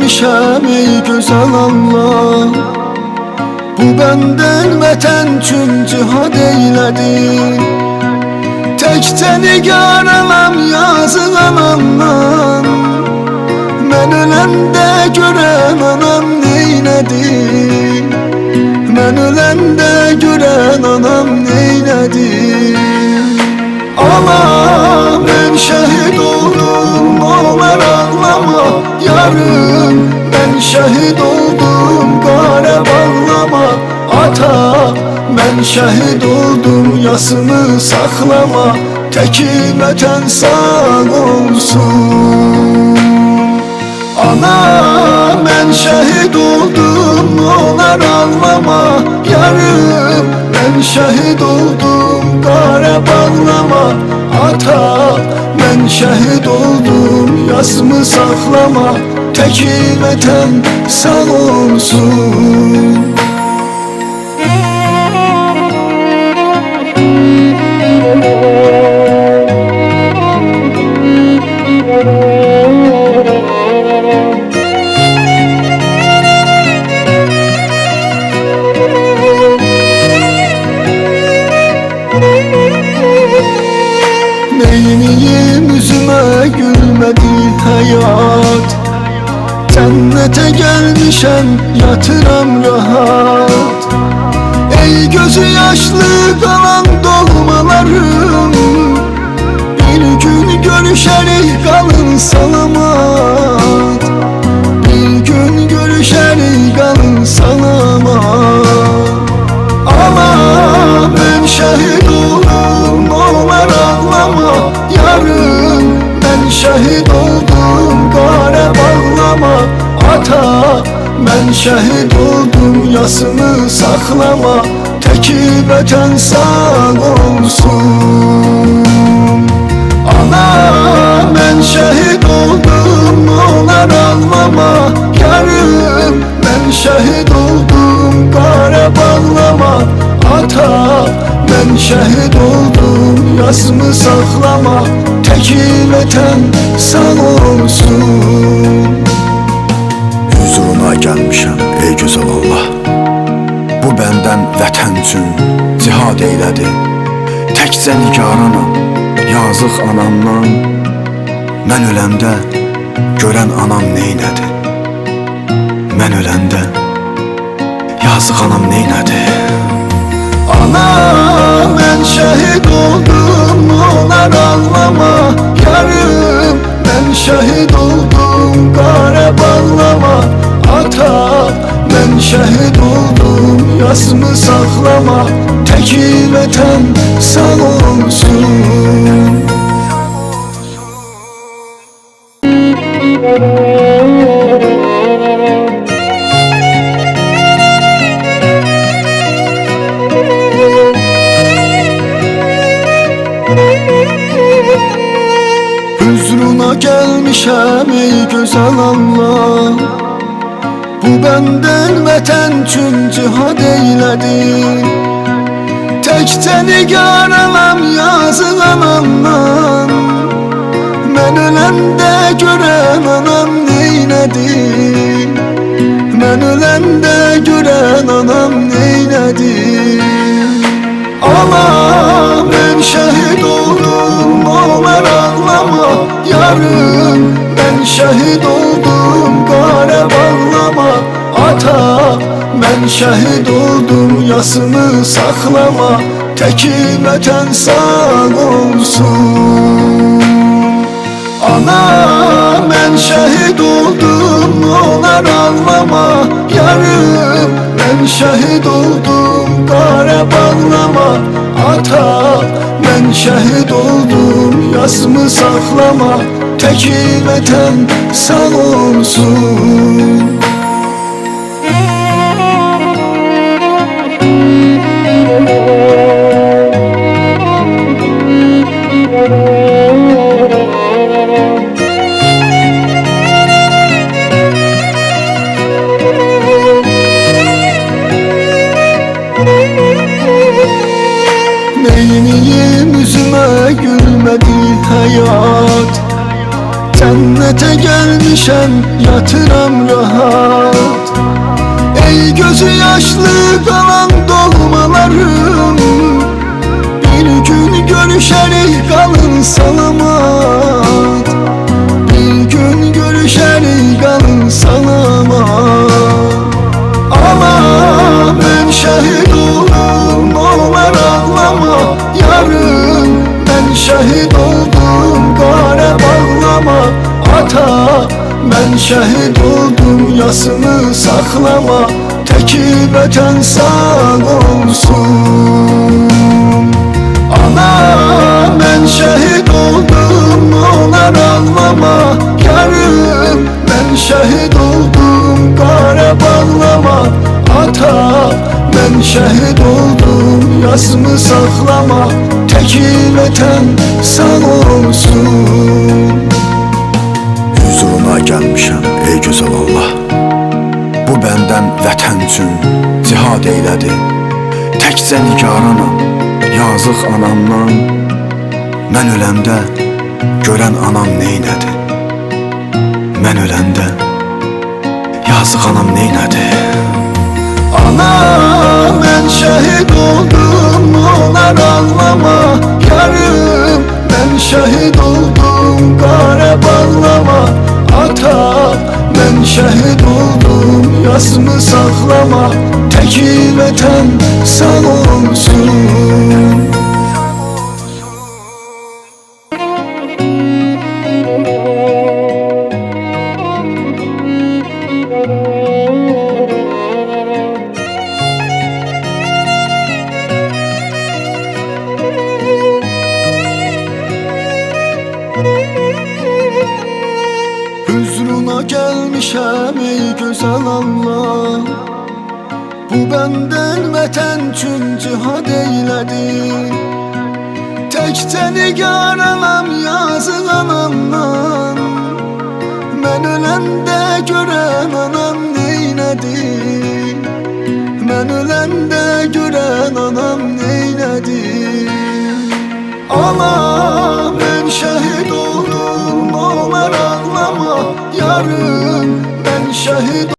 gelmişəm ey gözəl Allah. Bu bəndən vətən üçün cihad eylədin. Təkcə nigaranam yazıq anamdan. Mən öləndə görən anam neynədi? Mən öləndə görən anam neynədi? Ana, mən şəhid oldum, olar ağlama yarım. Mən şəhid oldum, qara bağlama ata. Mən şəhid oldum, yasını saxlama, təki vətən sağ olsun. Ana, mən şəhid oldum, olar ağlama yarım. Mən şəhid oldum, qara bağlama ata. Mən şəhid oldum, yasımı saxlama, təki vətən sağ olsun. Neyniyim üzümə gülmədi həyat. Cənnətə gəlmişəm, yatıram rahat. Ey gözü yaşlı qalan doğmalarım, bir gün görüşərik qalın salamat. Bir gün görüşərik qalın salamat. Ana, mən şəhid oldum, olar ağlama yarım. Mən şəhid oldum, qara bağlama ata. Mən şəhid oldum, yasını saxlama, təki vətən sağ olsun. Ana, mən şəhid oldum, olar ağlama yarım. Mən şəhid oldum, qara bağlama ata. Mən şəhid oldum, yasımı saxlama, təki vətən sağ olsun. Huzuruna gəlmişəm ey gözəl Allah. Bu bəndən vətən üçün cihad eylədi. Təkcə nigaranam yazıq anamdan. Mən öləndə görən anam neynədi? Mən öləndə yazıq anam neynədi? Ana, mən şəhid oldum, olar ağlama yarım. Mən şəhid oldum, qara bağlama ata. Mən şəhid oldum, yasımı saxlama, təki vətən sağ olsun. Hüzruna gəlmişəm ey gözəl Allah. Bu bəndən vətən üçün cihad eylədin. Təkcə nigaranam yazıq anamdan. Mən öləndə görən anam neynədi? Mən öləndə görən anam neynədi? Ana, mən şəhid oldum, olar ağlama yarım. Mən şəhid oldum, qara bağlama ata. Mən şəhid oldum, yasını saxlama, təki vətən sağ olsun. Ana, mən şəhid oldum, olar ağlama yarım. Mən şəhid oldum, qara bağlama ata. Mən şəhid oldum, yasımı saxlama, təki vətən sağ olsun. Neyniyim üzümə gülmədi həyat. Cennete gelmişem yatıram rahat. Ey gözü yaşlı kalan dolmalarım, bir gün görüşerik kalın salamat. Bir gün görüşerik kalın salamat. Ama ben şehit oldum, onlar ağlama. Yarın ben şehit oldum, kare bağlama. Ata ben şehit oldum, yasını saklama. Teki vətən sağ olsun. Ana ben şehit oldum, onlar ağlama. Yarın ben şehit oldum, kare bağlama. Ata ben şehit oldum, yasımı saklama. Teki vətən sağ olsun. Huzuruna gəlmişəm ey gözəl Allah. Bu bəndən vətən üçün cihad eylədi. Təkcə nigaranam, yazıq anamdan. Mən öləndə görən anam neynədi? Mən öləndə yazıq anam neynədi? Ana ben şehit oldum, onlar ağlama. Yarın ben şehit oldum, kare bağlama. Ata ben şehit oldum, yasımı saklama. Teki vətən sağ olsun. Huzuruna gelmişem ey güzel Allah. Bu benden vətən üçün cihad eylədi. Təkcə nigaranam yazıq anamdan. Mən öləndə görən anam neynədi? Mən öləndə görən anam neynədi? Ana ben şehit oldum, onlar ağlama. Yarın ben şehit